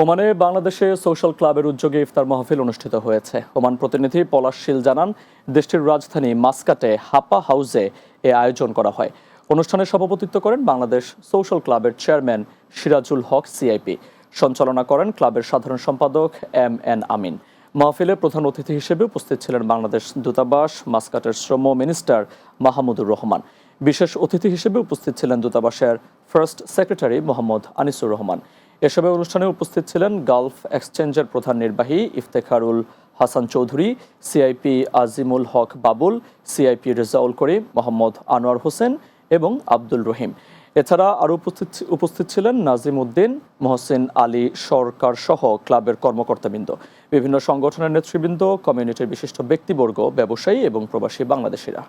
ওমানে বাংলাদেশে সোশ্যাল ক্লাবের উদ্যোগে ইফতার মাহফিল অনুষ্ঠিত হয়েছে। ওমান প্রতিনিধি পলাশ শীল জানান, দেশটির রাজধানী মাস্কাটে হাপা হাউসে এ আয়োজন করা হয়। অনুষ্ঠানে সভাপতিত্ব করেন বাংলাদেশ সোশ্যাল ক্লাবের চেয়ারম্যান সিরাজুল হক সিআইপি। সঞ্চালনা করেন ক্লাবের সাধারণ সম্পাদক এম.এন. আমিন। মাহফিলে প্রধান অতিথি হিসেবে উপস্থিত ছিলেন বাংলাদেশ দূতাবাস, মাস্কাটের শ্রম মিনিস্টার মাহমুদুর রহমান। বিশেষ অতিথি হিসেবে উপস্থিত ছিলেন দূতাবাসের ফার্স্ট সেক্রেটারি মোহাম্মদ আনিসুর রহমান। এসব অনুষ্ঠানে উপস্থিত ছিলেন গালফ এক্সচেঞ্জের প্রধান নির্বাহী ইফতেখারুল হাসান চৌধুরী, সিআইপি আজিমুল হক বাবুল, সিআইপি রেজাউল করিম, মোহাম্মদ আনোয়ার হোসেন এবং আব্দুল রহিম। এছাড়া আরও উপস্থিত ছিলেন নাজিম উদ্দিন, মহসিন আলী সরকার সহ ক্লাবের কর্মকর্তাবৃন্দ, বিভিন্ন সংগঠনের নেতৃবৃন্দ, কমিউনিটির বিশিষ্ট ব্যক্তিবর্গ, ব্যবসায়ী এবং প্রবাসী বাংলাদেশিরা।